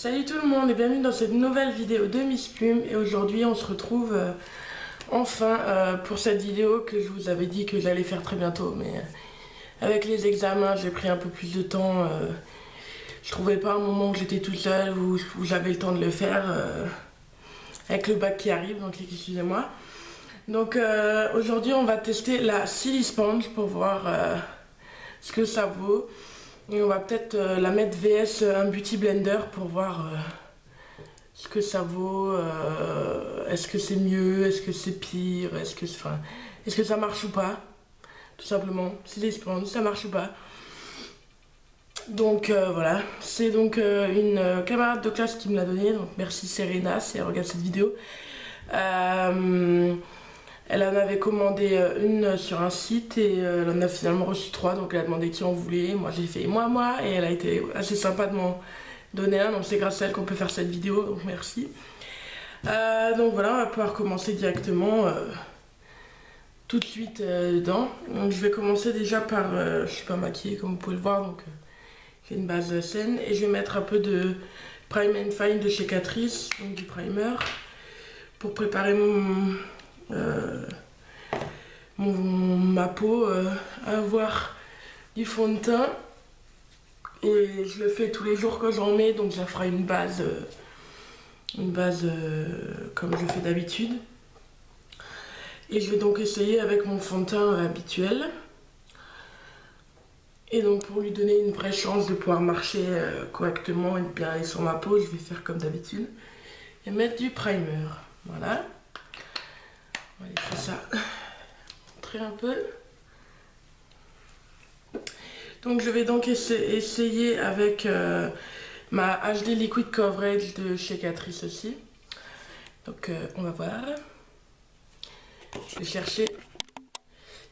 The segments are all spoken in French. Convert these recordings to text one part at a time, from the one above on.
Salut tout le monde et bienvenue dans cette nouvelle vidéo de Miss Plume. Et aujourd'hui on se retrouve enfin pour cette vidéo que je vous avais dit que j'allais faire très bientôt. Mais avec les examens j'ai pris un peu plus de temps. Je trouvais pas un moment où j'étais toute seule, où j'avais le temps de le faire. Avec le bac qui arrive, donc excusez-moi. Donc aujourd'hui on va tester la Silly Sponge pour voir ce que ça vaut. Et on va peut-être la mettre VS un Beauty Blender pour voir ce que ça vaut. Est-ce que c'est mieux, est-ce que c'est pire, est-ce que ça marche ou pas. Tout simplement, Silly Sponge, ça marche ou pas. Donc voilà, c'est donc une camarade de classe qui me l'a donné. Donc merci Serena si elle regarde cette vidéo. Elle en avait commandé une sur un site et elle en a finalement reçu 3, donc elle a demandé qui en voulait. Moi j'ai fait moi et elle a été assez sympa de m'en donner un, donc c'est grâce à elle qu'on peut faire cette vidéo, donc merci. Donc voilà, on va pouvoir commencer directement tout de suite dedans. Donc je vais commencer déjà par, je suis pas maquillée comme vous pouvez le voir, donc j'ai une base saine et je vais mettre un peu de Prime and Fine de chez Catrice, donc du primer, pour préparer ma peau à avoir du fond de teint. Et je le fais tous les jours quand j'en mets, donc ça fera une base comme je fais d'habitude. Et je vais donc essayer avec mon fond de teint habituel. Et donc pour lui donner une vraie chance de pouvoir marcher correctement et de bien aller sur ma peau, je vais faire comme d'habitude et mettre du primer. Voilà. On va aller faire ça. Montrer un peu. Donc je vais donc essayer avec ma HD Liquid Coverage de chez Catrice aussi. Donc on va voir. Je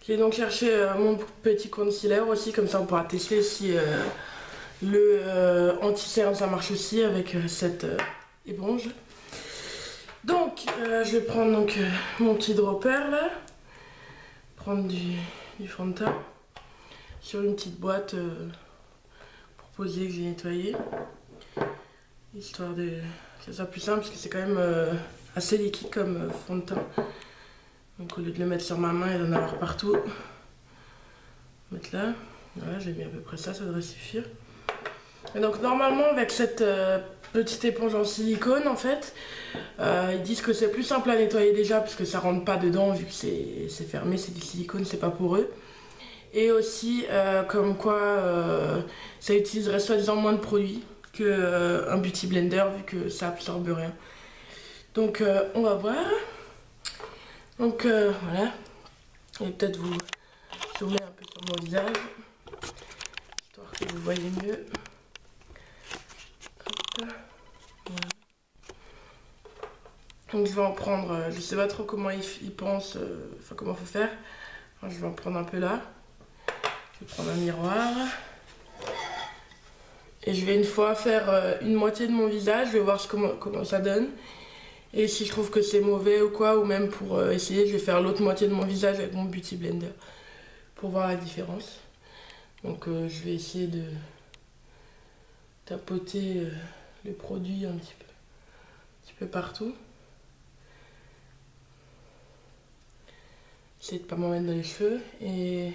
vais donc chercher mon petit concealer aussi, comme ça on pourra tester si le anti-cerne ça marche aussi avec cette éponge. Donc je vais prendre donc mon petit dropper là, prendre du fond de teint sur une petite boîte pour poser que j'ai nettoyé, histoire de que ça soit plus simple parce que c'est quand même assez liquide comme fond de teint. Donc au lieu de le mettre sur ma main et d'en avoir partout, mettre là, voilà, j'ai mis à peu près ça, ça devrait suffire. Et donc normalement avec cette petite éponge en silicone en fait, ils disent que c'est plus simple à nettoyer déjà parce que ça rentre pas dedans vu que c'est fermé, c'est du silicone, c'est pas poreux. Et aussi comme quoi ça utiliserait soi-disant moins de produits qu'un Beauty Blender vu que ça absorbe rien. Donc on va voir. Donc voilà, et peut-être vous zoomer un peu sur mon visage, histoire que vous voyez mieux. Hop. Voilà. Donc je vais en prendre, je sais pas trop comment ils pensent, enfin comment faut faire. Alors, je vais en prendre un peu là. Je vais prendre un miroir. Et je vais une fois faire une moitié de mon visage, je vais voir comment ça donne. Et si je trouve que c'est mauvais ou quoi, ou même pour essayer, je vais faire l'autre moitié de mon visage avec mon Beauty Blender pour voir la différence. Donc je vais essayer de tapoter le produit un petit peu partout. Essayer de pas m'en mettre dans les cheveux et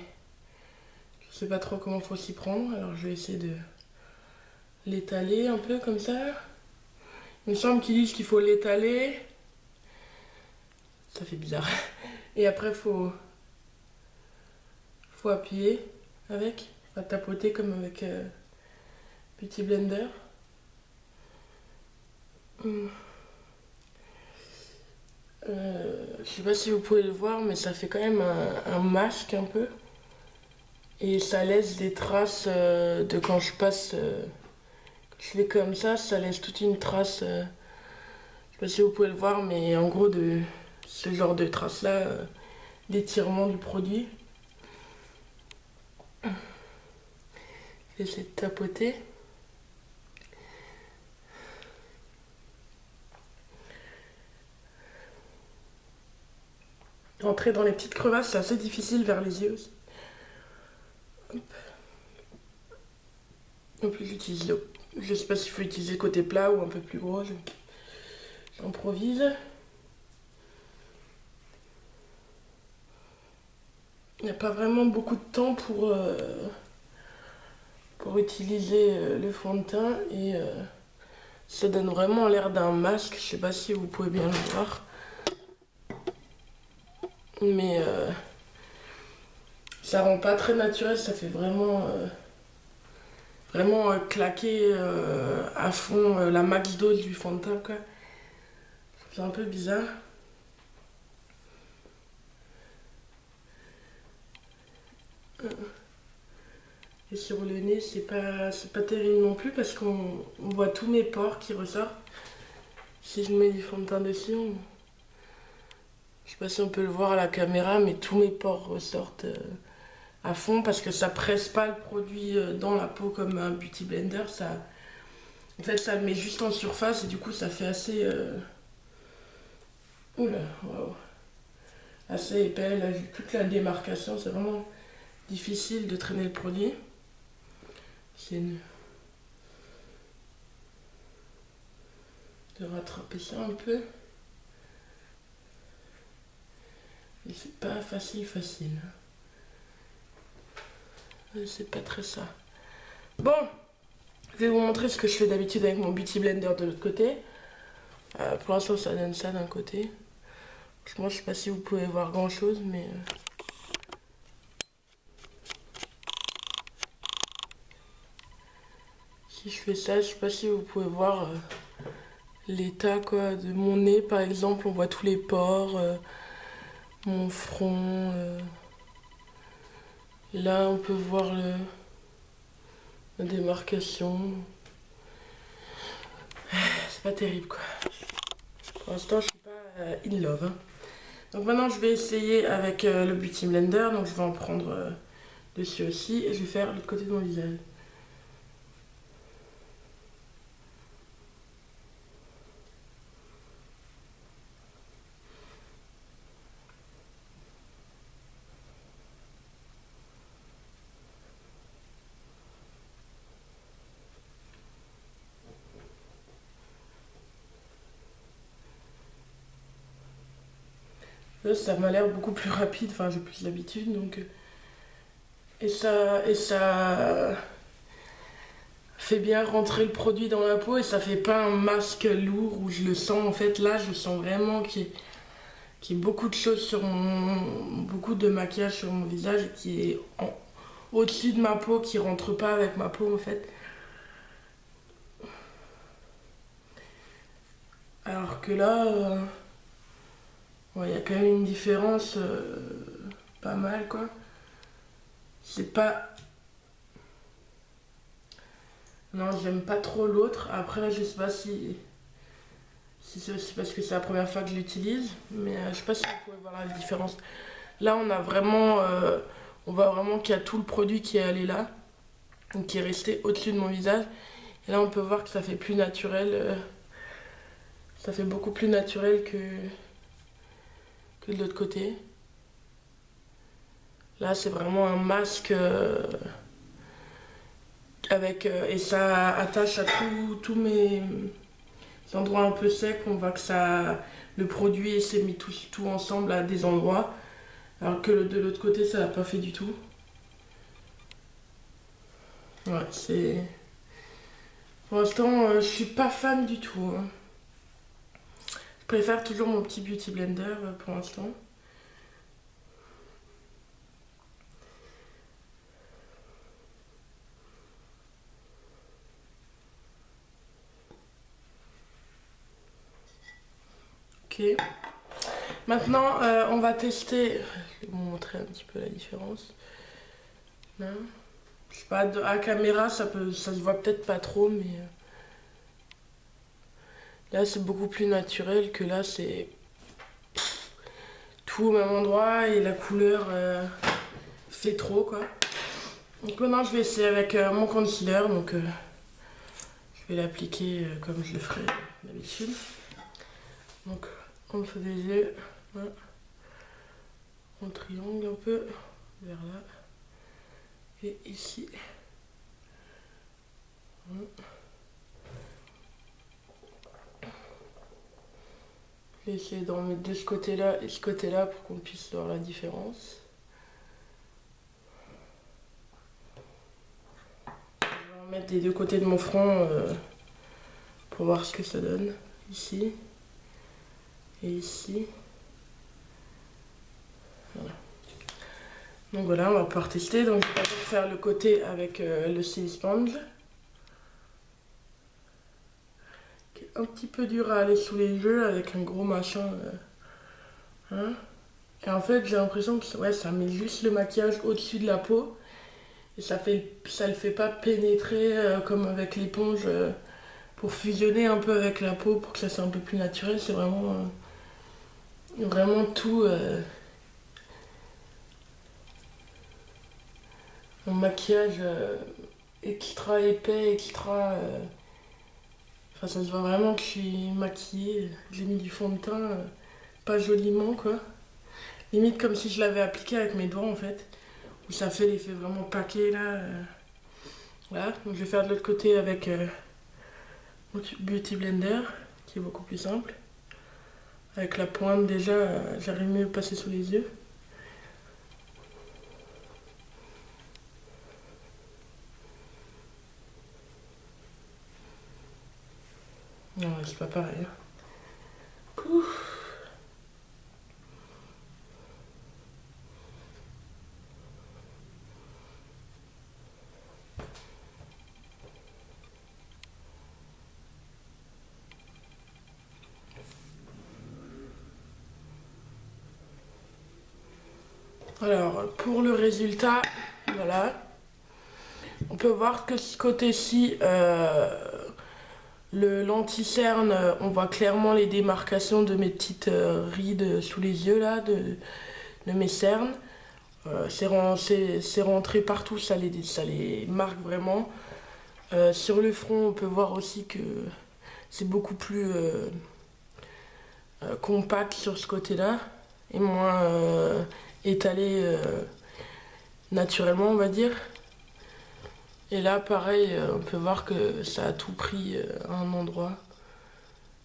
je sais pas trop comment faut s'y prendre, alors je vais essayer de l'étaler un peu comme ça. Il me semble qu'ils disent qu'il faut l'étaler. Ça fait bizarre. Et après, faut appuyer avec. Faut tapoter comme avec Beauty Blender. Je sais pas si vous pouvez le voir, mais ça fait quand même un masque un peu. Et ça laisse des traces de quand je passe... je fais comme ça laisse toute une trace... je sais pas si vous pouvez le voir, mais en gros de ce genre de traces là, d'étirement du produit. J'essaie de tapoter. Rentrer dans les petites crevasses, c'est assez difficile vers les yeux aussi. Hop. En plus j'utilise Je sais pas s'il faut utiliser le côté plat ou un peu plus gros. J'improvise. Il n'y a pas vraiment beaucoup de temps pour utiliser le fond de teint et ça donne vraiment l'air d'un masque. Je sais pas si vous pouvez bien le voir. Mais ça rend pas très naturel, ça fait vraiment claquer à fond la max dose du fond de teint quoi. C'est un peu bizarre. Et sur le nez, c'est pas terrible non plus parce qu'on voit tous mes pores qui ressortent. Si je mets du fond de teint dessus, je sais pas si on peut le voir à la caméra, mais tous mes pores ressortent à fond parce que ça presse pas le produit dans la peau comme un beauty blender. En fait, ça le met juste en surface et du coup, ça fait assez... Oula, waouh. Assez épais. Là, toute la démarcation, c'est vraiment difficile de traîner le produit. De rattraper ça un peu. Mais c'est pas facile. C'est pas très ça. Bon, je vais vous montrer ce que je fais d'habitude avec mon beauty blender de l'autre côté. Pour l'instant, ça donne ça d'un côté. Franchement, je sais pas si vous pouvez voir grand chose, mais... Si je fais ça, je sais pas si vous pouvez voir l'état quoi de mon nez par exemple. On voit tous les pores, mon front. Là, on peut voir la démarcation. C'est pas terrible quoi. Pour l'instant, je suis pas in love. Hein. Donc maintenant, je vais essayer avec le Beauty Blender. Donc je vais en prendre dessus aussi et je vais faire l'autre côté de mon visage. Là, ça m'a l'air beaucoup plus rapide, enfin j'ai plus l'habitude donc... Et ça fait bien rentrer le produit dans la peau et ça fait pas un masque lourd où je le sens en fait. Là, je sens vraiment qu'il y a beaucoup de choses beaucoup de maquillage sur mon visage et qui est au-dessus de ma peau, qui rentre pas avec ma peau en fait. Alors que là, il y a quand même une différence pas mal quoi. C'est pas... Non, j'aime pas trop l'autre. Après, je sais pas si c'est aussi parce que c'est la première fois que je l'utilise. Mais je sais pas si vous pouvez voir la différence. Là, on voit vraiment qu'il y a tout le produit qui est allé là. Qui est resté au-dessus de mon visage. Et là, on peut voir que ça fait plus naturel. Ça fait beaucoup plus naturel que de l'autre côté. Là, c'est vraiment un masque... et ça attache à tous mes endroits un peu secs. On voit que le produit s'est mis tout ensemble à des endroits, alors que de l'autre côté ça l'a pas fait du tout. Ouais, c'est... Pour l'instant, je suis pas fan du tout. Hein. Je préfère toujours mon petit beauty blender pour l'instant. Ok. Maintenant, on va tester. Je vais vous montrer un petit peu la différence. Là. Je sais pas, à caméra, ça se voit peut-être pas trop, mais là, c'est beaucoup plus naturel que là, c'est tout au même endroit et la couleur fait trop, quoi. Donc maintenant, je vais essayer avec mon concealer, donc je vais l'appliquer comme je le ferais d'habitude. Donc, en dessous des yeux, voilà. En triangle un peu, vers là. Et ici. Voilà. Je vais essayer d'en mettre de ce côté-là et ce côté-là pour qu'on puisse voir la différence. Je vais en mettre des deux côtés de mon front pour voir ce que ça donne. Ici et ici. Voilà. Donc voilà, on va pouvoir tester. Donc je vais faire le côté avec le silly sponge. Qui est un petit peu dur à aller sous les yeux avec un gros machin. Hein. Et en fait j'ai l'impression que ouais, ça met juste le maquillage au-dessus de la peau. Et ça le fait pas pénétrer comme avec l'éponge pour fusionner un peu avec la peau pour que ça soit un peu plus naturel. C'est vraiment, vraiment tout un maquillage extra épais, extra... Enfin ça se voit vraiment que je suis maquillée. J'ai mis du fond de teint, pas joliment quoi. Limite comme si je l'avais appliqué avec mes doigts en fait. Où ça fait l'effet vraiment paquet là. Voilà, donc je vais faire de l'autre côté avec mon Beauty Blender, qui est beaucoup plus simple. Avec la pointe déjà, j'arrive mieux à passer sous les yeux. Non, c'est pas pareil. Ouf. Alors, pour le résultat, voilà. On peut voir que ce côté-ci, l'anti-cerne, on voit clairement les démarcations de mes petites rides sous les yeux, là, de mes cernes. C'est rentré partout, ça les marque vraiment. Sur le front, on peut voir aussi que c'est beaucoup plus compact sur ce côté-là et moins étalé naturellement, on va dire. Et là, pareil, on peut voir que ça a tout pris à un endroit.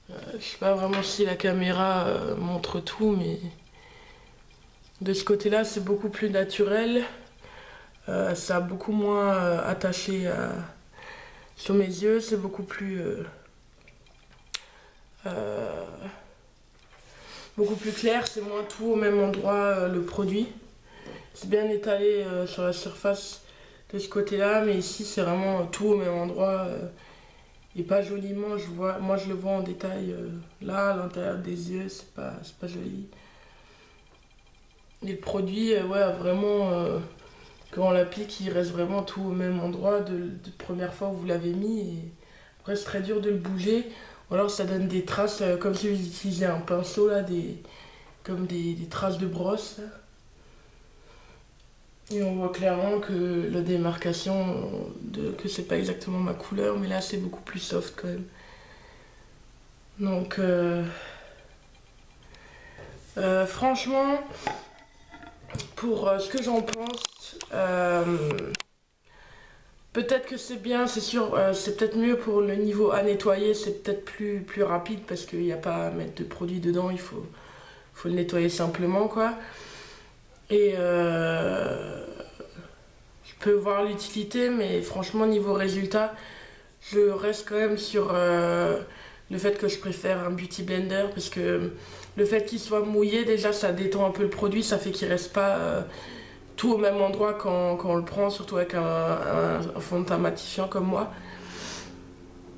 Je sais pas vraiment si la caméra montre tout, mais de ce côté-là, c'est beaucoup plus naturel. Ça a beaucoup moins attaché sur mes yeux. C'est beaucoup plus clair. C'est moins tout au même endroit le produit. C'est bien étalé sur la surface de ce côté-là, mais ici c'est vraiment tout au même endroit et pas joliment. Moi je le vois en détail là à l'intérieur des yeux, c'est pas joli. Et le produit, ouais, vraiment quand on l'applique, il reste vraiment tout au même endroit de première fois où vous l'avez mis. Et après c'est très dur de le bouger, ou alors ça donne des traces comme si vous utilisiez un pinceau là, comme des traces de brosse. Là. Et on voit clairement que la démarcation, que c'est pas exactement ma couleur, mais là c'est beaucoup plus soft quand même. Donc franchement, pour ce que j'en pense, peut-être que c'est bien, c'est sûr, c'est peut-être mieux pour le niveau à nettoyer, c'est peut-être plus rapide parce qu'il n'y a pas à mettre de produit dedans, il faut le nettoyer simplement quoi. Et je peux voir l'utilité, mais franchement niveau résultat, je reste quand même sur le fait que je préfère un Beauty Blender parce que le fait qu'il soit mouillé, déjà ça détend un peu le produit, ça fait qu'il reste pas tout au même endroit quand on le prend, surtout avec un fond de teint matifiant comme moi.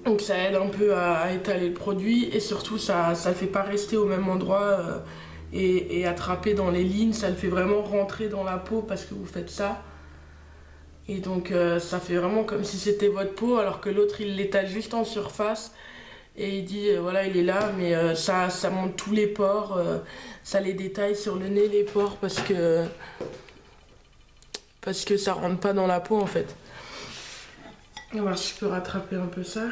Donc ça aide un peu à étaler le produit et surtout ça le fait pas rester au même endroit et attraper dans les lignes, ça le fait vraiment rentrer dans la peau parce que vous faites ça. Et donc ça fait vraiment comme si c'était votre peau alors que l'autre il l'étale juste en surface et il dit voilà il est là mais ça monte tous les pores, ça les détaille sur le nez les pores parce que ça rentre pas dans la peau en fait. On va voir si je peux rattraper un peu ça.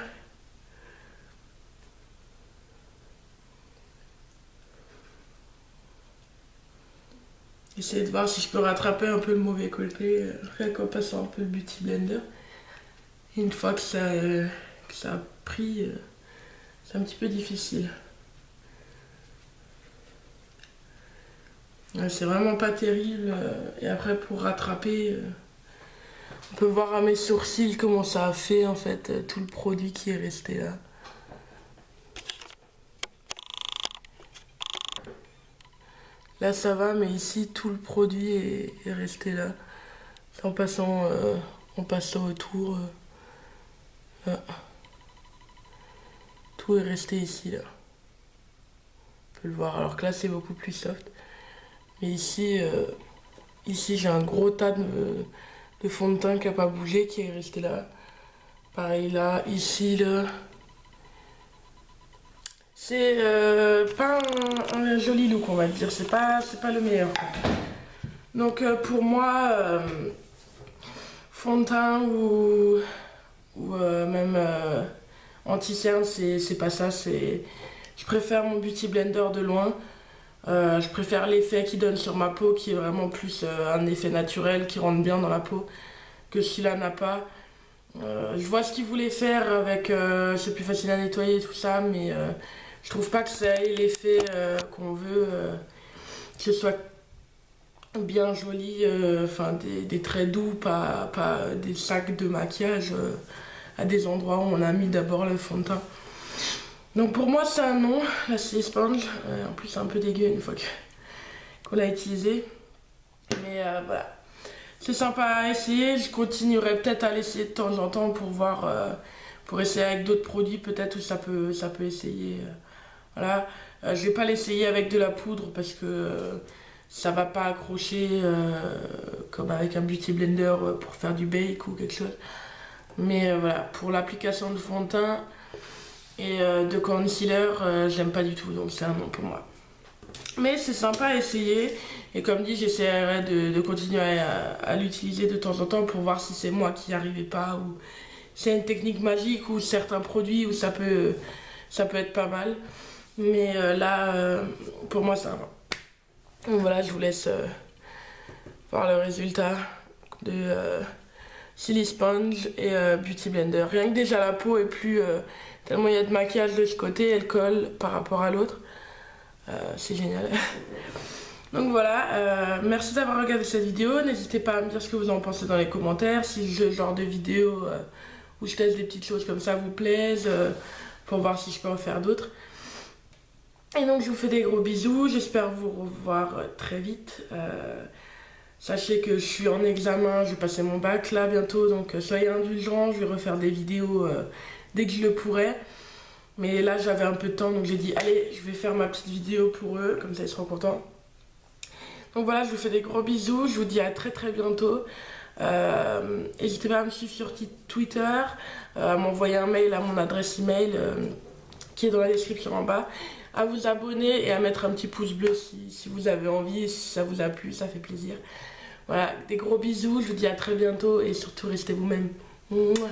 Essayer de voir si je peux rattraper un peu le mauvais côté en passant un peu le Beauty Blender. Et une fois que ça a pris, c'est un petit peu difficile. C'est vraiment pas terrible. Et après pour rattraper, on peut voir à mes sourcils comment ça a fait en fait tout le produit qui est resté là. Là ça va, mais ici tout le produit est resté là. En passant autour. Là. Tout est resté ici là. On peut le voir, alors que là c'est beaucoup plus soft. Mais ici j'ai un gros tas de fond de teint qui n'a pas bougé, qui est resté là. Pareil là, ici là. C'est pas un joli look, on va dire. C'est pas le meilleur. Donc pour moi, fond de teint ou même anti-cerne, c'est pas ça. Je préfère mon Beauty Blender de loin. Je préfère l'effet qu'il donne sur ma peau, qui est vraiment plus un effet naturel qui rentre bien dans la peau, que celui-là n'a pas. Je vois ce qu'il voulait faire avec c'est plus facile à nettoyer et tout ça, mais je trouve pas que ça ait l'effet qu'on veut, que ce soit bien joli, enfin des traits doux, pas des sacs de maquillage à des endroits où on a mis d'abord le fond de teint. Donc pour moi c'est un non, la Silly Sponge. En plus c'est un peu dégueu une fois qu'on l'a utilisé. Mais voilà. C'est sympa à essayer, je continuerai peut-être à l'essayer de temps en temps pour voir, pour essayer avec d'autres produits peut-être où ça peut essayer. Voilà. Je vais pas l'essayer avec de la poudre parce que ça va pas accrocher comme avec un Beauty Blender pour faire du bake ou quelque chose. Mais voilà, pour l'application de fond de teint et de concealer, j'aime pas du tout, donc c'est un non pour moi. Mais c'est sympa à essayer, et comme dit, j'essaierai de continuer à l'utiliser de temps en temps pour voir si c'est moi qui n'y arrivais pas, ou c'est une technique magique, ou certains produits où ça peut être pas mal. Mais là, pour moi, ça va. Donc voilà, je vous laisse voir le résultat de Silly Sponge et Beauty Blender. Rien que déjà la peau est plus... tellement il y a de maquillage de ce côté, elle colle par rapport à l'autre. C'est génial. Donc voilà, merci d'avoir regardé cette vidéo. N'hésitez pas à me dire ce que vous en pensez dans les commentaires. Si ce genre de vidéo où je teste des petites choses comme ça vous plaise, pour voir si je peux en faire d'autres. Et donc je vous fais des gros bisous. J'espère vous revoir très vite. Sachez que je suis en examen, je vais passer mon bac là bientôt, donc soyez indulgents, je vais refaire des vidéos dès que je le pourrai. Mais là j'avais un peu de temps, donc j'ai dit allez, je vais faire ma petite vidéo pour eux, comme ça ils seront contents. Donc voilà, je vous fais des gros bisous, je vous dis à très bientôt. N'hésitez pas à me suivre sur Twitter, à m'envoyer un mail à mon adresse email qui est dans la description en bas, à vous abonner et à mettre un petit pouce bleu si vous avez envie, et si ça vous a plu, ça fait plaisir. Voilà, des gros bisous, je vous dis à très bientôt et surtout restez vous-même. Mouah.